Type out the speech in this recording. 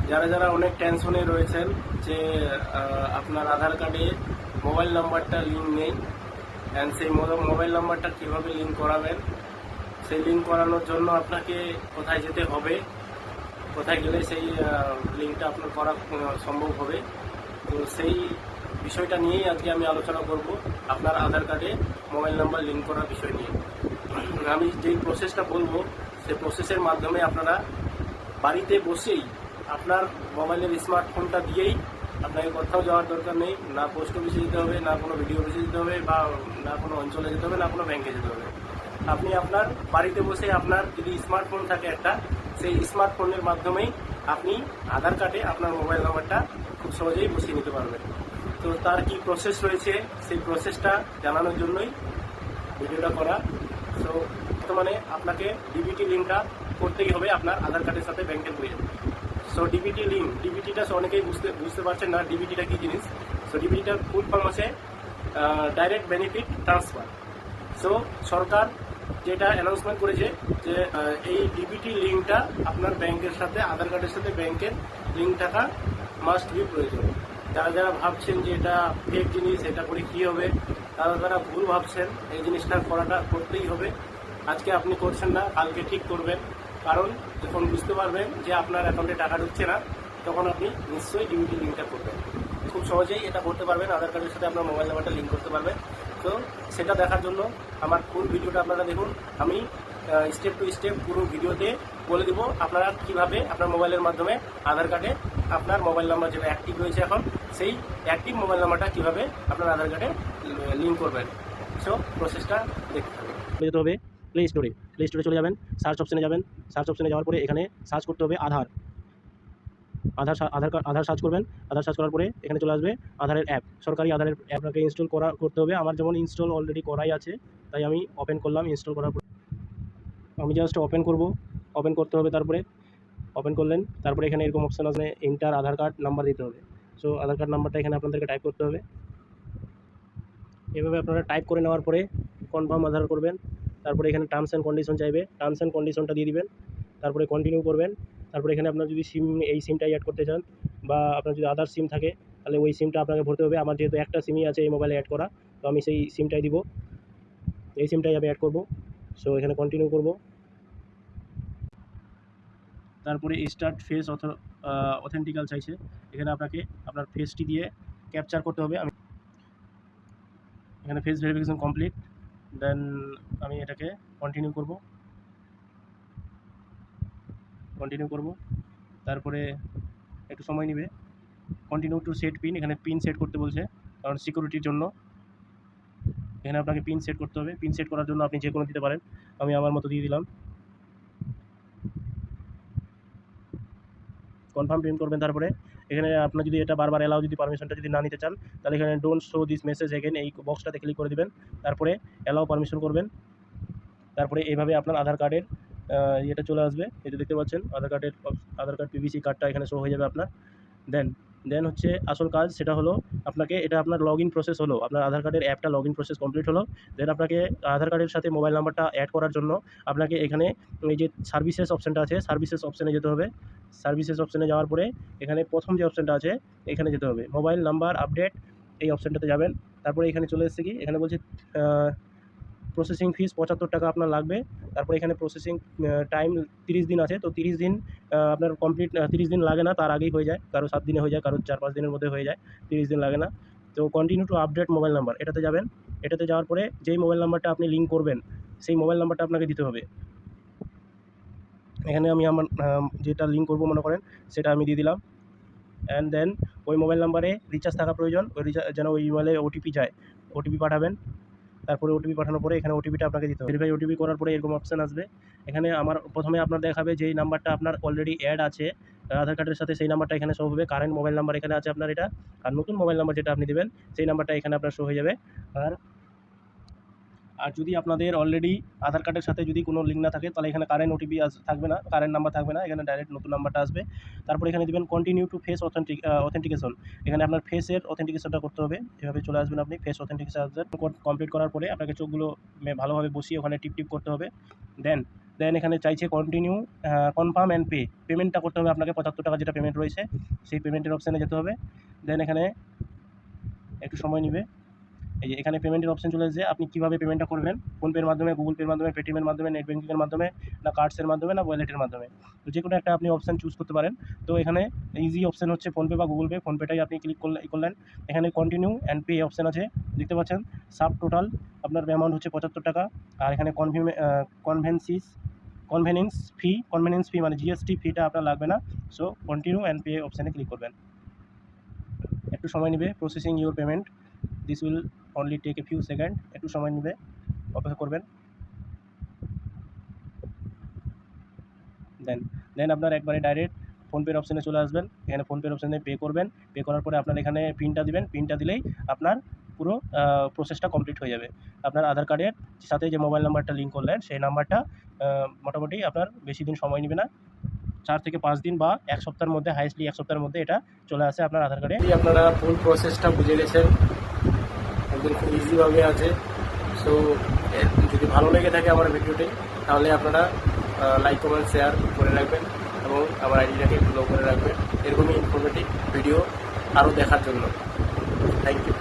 যারা যারা অনেক টেনশনে রয়েছেন যে আপনার আধার কার্ডে মোবাইল নাম্বারটা লিঙ্ক নেই, অ্যান্ড সেই মোবাইল নাম্বারটা কীভাবে লিঙ্ক করাবেন, সেই লিঙ্ক করানোর জন্য আপনাকে কোথায় যেতে হবে, কোথায় গেলে সেই লিঙ্কটা আপনার করা সম্ভব হবে। তো সেই বিষয়টা নিয়েই আজকে আমি আলোচনা করব, আপনার আধার কার্ডে মোবাইল নাম্বার লিঙ্ক করার বিষয় নিয়ে। আমি যেই প্রসেসটা বলবো সেই প্রসেসের মাধ্যমে আপনারা বাড়িতে বসেই আপনার মোবাইলের স্মার্টফোনটা দিয়েই, আপনাকে কোথাও যাওয়ার দরকার নেই, না পোস্ট অফিসে যেতে হবে, না কোনো ভিডিও অফিসে যেতে হবে, বা না কোনো অঞ্চলে যেতে হবে, না কোনো ব্যাংকে যেতে হবে। আপনি আপনার বাড়িতে বসে আপনার যদি স্মার্টফোন থাকে একটা, সেই স্মার্টফোনের মাধ্যমেই আপনি আধার কার্ডে আপনার মোবাইল নাম্বারটা খুব সহজেই বসিয়ে নিতে পারবেন। তো তার কি প্রসেস রয়েছে সেই প্রসেসটা জানানোর জন্যই ভিডিওটা করা। সো বর্তমানে আপনাকে ডিবিটি লিঙ্কটা করতেই হবে আপনার আধার কার্ডের সাথে ব্যাংকের বইয়ে। সো ডিবিটি লিঙ্ক, ডিবিটিটা অনেকেই বুঝতে পারছেন না ডিবিটিটা কী জিনিস। সো ডিবিটিটার ফুল ফর্ম আছে ডাইরেক্ট বেনিফিট ট্রান্সফার। সো সরকার যেটা অ্যানাউন্সমেন্ট করেছে যে এই ডিবিটি লিঙ্কটা আপনার ব্যাংকের সাথে, আধার কার্ডের সাথে ব্যাংকের লিঙ্ক থাকা মাস্ট বি প্রয়োজন। যারা যারা ভাবছেন যে এটা ফেক জিনিস, এটা করে কী হবে, তারা ভুল ভাবছেন। এই জিনিসটা করতেই হবে। আজকে আপনি করছেন না, কালকে ঠিক করবেন। কারণ যখন বুঝতে পারবেন যে আপনার অ্যাকাউন্টে টাকা ঢুকছে না, তখন আপনি নিশ্চয়ই ডিবিটি লিঙ্কটা করবেন। খুব সহজেই এটা করতে পারবেন, আধার কার্ডের সাথে আপনার মোবাইল নাম্বারটা লিঙ্ক করতে পারবেন। তো সেটা দেখার জন্য আমার ফুল ভিডিওটা আপনারা দেখুন। আমি স্টেপ টু স্টেপ পুরো ভিডিওতে বলে দেবো আপনারা কীভাবে আপনার মোবাইলের মাধ্যমে আধার কার্ডে আপনার মোবাইল নাম্বার যেটা অ্যাক্টিভ রয়েছে এখন, সেই অ্যাক্টিভ মোবাইল নাম্বারটা কীভাবে আপনার আধার কার্ডে লিঙ্ক করবেন। সো প্রসেসটা দেখতে হবে। যেতে হবে প্লে স্টোরে চলে যাবেন, সার্চ অপশনে যাবেন। সার্চ অপশনে যাওয়ার পরে এখানে সার্চ করতে হবে আধার সার্চ করবেন। আধার সার্চ করার পরে এখানে চলে আসবে আধারের অ্যাপ, সরকারি আধারের অ্যাপটাকে ইনস্টল করতে হবে। আমার যেমন ইনস্টল অলরেডি করাই আছে, তাই আমি ওপেন করলাম। ইনস্টল করার পরে আমি জাস্ট ওপেন করতে হবে। তারপরে ওপেন করলেন, তারপরে এখানে এরকম অপশান আসবে এন্টার আধার কার্ড নাম্বার দিতে হবে। সো আধার কার্ড নাম্বারটা এখানে আপনাদেরকে টাইপ করতে হবে। এভাবে আপনারা টাইপ করে নেওয়ার পরে কনফার্ম আধার করবেন। তারপরে এখানে টার্মস অ্যান্ড কন্ডিশন চাইবে, টার্মস অ্যান্ড কন্ডিশনটা দিয়ে দিবেন। তারপরে কন্টিনিউ করবেন। তারপরে এখানে আপনার যদি এই সিমটাই অ্যাড করতে চান, বা আপনার যদি আদার সিম থাকে, তাহলে ওই সিমটা আপনাকে ভরতে হবে। আমার যেহেতু একটা সিমই আছে এই মোবাইলে অ্যাড করা, তো আমি সেই সিমটাই দিব, এই সিমটাই আমি অ্যাড করব। সো এখানে কন্টিনিউ করব। তারপরে স্টার্ট ফেস অথেন্টিক্যাল চাইছে, এখানে আপনাকে আপনার ফেসটি দিয়ে ক্যাপচার করতে হবে। আমি এখানে ফেস ভেরিফিকেশন কমপ্লিট, দেন আমি এটাকে কন্টিনিউ করব। তারপরে একটু সময় নেবে। কন্টিনিউ টু সেট পিন, এখানে পিন সেট করতে বলছে, কারণ সিকিউরিটির জন্য এখানে আপনাকে পিন সেট করতে হবে। পিন সেট করার জন্য আপনি যে কোনো দিতে পারেন, আমি আমার মতো দিয়ে দিলাম। কনফার্ম পিন করবেন। তারপরে এখানে আপনার যদি এটা বারবার এলাও যদি পারমিশনটা যদি না নিতে চান, তাহলে এখানে don't show this message again এই বক্সটাতে ক্লিক করে দেবেন। তারপরে এলাও পারমিশন করবেন। তারপরে এইভাবে আপনার আধার কার্ডের এটা চলে আসবে। এটা দেখতে পাচ্ছেন আধার কার্ড পিভিসি কার্ডটা এখানে শো হয়ে যাবে আপনার। দেন হচ্ছে আসল কাজ, সেটা হলো আপনাকে এটা আপনার লগ ইন প্রসেস হলো, আপনার আধার কার্ডের অ্যাপটা লগ ইন প্রসেস কমপ্লিট হলো। দেন আপনাকে আধার কার্ডের সাথে মোবাইল নাম্বারটা অ্যাড করার জন্য আপনাকে এখানে এই যে সার্ভিসেস অপশানটা আছে, সার্ভিসেস অপশানে যেতে হবে। সার্ভিসেস অপশানে যাওয়ার পরে এখানে প্রথম যে অপশানটা আছে এখানে যেতে হবে, মোবাইল নাম্বার আপডেট, এই অপশানটাতে যাবেন। তারপরে এখানে চলে এসেছে কি, এখানে বলছে প্রসেসিং ফিস 75 টাকা আপনার লাগবে। তারপরে এখানে প্রসেসিং টাইম 30 দিন আছে, তো 30 দিন আপনার কমপ্লিট 30 দিন লাগে না, তার আগেই হয়ে যায়। কারো 7 দিনে হয়ে যায়, কারো 4-5 দিনের মধ্যে হয়ে যায়, 30 দিন লাগে না। তো continue to update mobile number, এটাতে যাবেন। এটাতে যাওয়ার পরে যেই মোবাইল নাম্বারটা আপনি লিঙ্ক করবেন, সেই মোবাইল নাম্বারটা আপনাকে দিতে হবে। এখানে আমি আমার যেটা লিঙ্ক করবো মনে করেন, সেটা আমি দিয়ে দিলাম। অ্যান্ড দেন ওই মোবাইল নাম্বারে রিচার্জ থাকা প্রয়োজন, যেন ওই ইমেলে ওটিপি যায়, ওটিপি পাঠাবেন। তারপরে ওটিপি পাঠানোর পরে এখানে ওটিপিটা আপনাকে দিতে হবে। ভেরিফাই ওটিপি করার পরে এরকম অপশান আসবে। এখানে প্রথমে আপনার দেখাবে যেই নাম্বারটা আপনার অলরেডি অ্যাড আছে আধার কার্ডের সাথে, সেই নাম্বারটা এখানে শো হবে। কারেন্ট মোবাইল নাম্বার এখানে আছে আপনার এটা, আর নতুন মোবাইল নাম্বার যেটা আপনি দেবেন সেই নাম্বারটা এখানে আপনার শো হয়ে যাবে। আর যদি আপনাদের অলরেডি আধার কার্ডের সাথে যদি কোনো লিঙ্ক না থাকে, তাহলে এখানে কারেন্ট ওটিপি থাকবে না, কারেন্ট নাম্বার থাকবে না, এখানে ডাইরেক্ট নতুন নাম্বারটা আসবে। তারপরে এখানে দেবেন কন্টিনিউ টু ফেস অথেন্টিকেশন, এখানে আপনার ফেসের অথেন্টিকেশনটা করতে হবে। এভাবে চলে আসবেন আপনি, ফেস অথেন্টিকেশন কমপ্লিট করার পরে আপনাকে চোখগুলো ভালোভাবে বসিয়ে ওখানে টিপ করতে হবে। দেন দেন এখানে চাইছে কন্টিনিউ কনফার্ম অ্যান্ড পে, পেমেন্টটা করতে হবে আপনাকে 75 টাকা যেটা পেমেন্ট রয়েছে সেই পেমেন্টের অপশানে যেতে হবে। দেন এখানে একটু সময় নেবে। এই যে এখানে পেমেন্টের অপশন চলে এসেছে, আপনি কীভাবে পেমেন্টটা করবেন, ফোনপের মাধ্যমে, গুগল পের মাধ্যমে, পেটিএমের মাধ্যমে, নেট ব্যাঙ্কিংয়ের মাধ্যমে, না কার্ডসের মাধ্যমে, না ওয়ালেটের মাধ্যমে। তো যে কোনো একটা আপনি অপশান চুজ করতে পারেন। তো এখানে ইজি অপশান হচ্ছে ফোনপে বা গুগল পে, ফোনপেটাই আপনি ক্লিক করলেন। এখানে কন্টিনিউ অ্যান্ড পে অপশান আছে, দেখতে পাচ্ছেন। সাব টোটাল আপনার অ্যামাউন্ট হচ্ছে 75 টাকা। আর এখানে কনভেনিয়েন্স ফি মানে জিএসটি ফিটা আপনার লাগবে না। সো কন্টিনিউ অ্যান্ড পে অপশানে ক্লিক করবেন। একটু সময় নেবে, processing your payment, this will only take a few second, একটু সময় নেবে, অপেক্ষা করবেন। দেন আপনার একবারে ডাইরেক্ট ফোনপের অপশানে চলে আসবেন। এখানে ফোনপের অপশানে পে করবেন। পে করার পরে আপনার এখানে পিনটা দিবেন, পিনটা দিলেই আপনার পুরো প্রসেসটা কমপ্লিট হয়ে যাবে। আপনার আধার কার্ডের সাথে যে মোবাইল নাম্বারটা লিঙ্ক করলেন সেই নাম্বারটা মোটামুটি আপনার বেশি দিন সময় নেবে না, 4 থেকে 5 দিন বা 1 সপ্তাহের মধ্যে, হাইয়েস্টলি 1 সপ্তাহের মধ্যে এটা চলে আসে আপনার আধার কার্ডে। আপনারা ফুল প্রসেসটা বুঝে গেছেন, একদম খুব ইজিভাবে আছে। সো যদি ভালো লেগে থাকে আমার ভিডিওটি, তাহলে আপনারা লাইক, কমেন্ট, শেয়ার করে রাখবেন এবং আমার আইডিটাকে ফলো করে রাখবেন এরকমই ইনফরমেটিভ ভিডিও আরও দেখার জন্য। Thank you.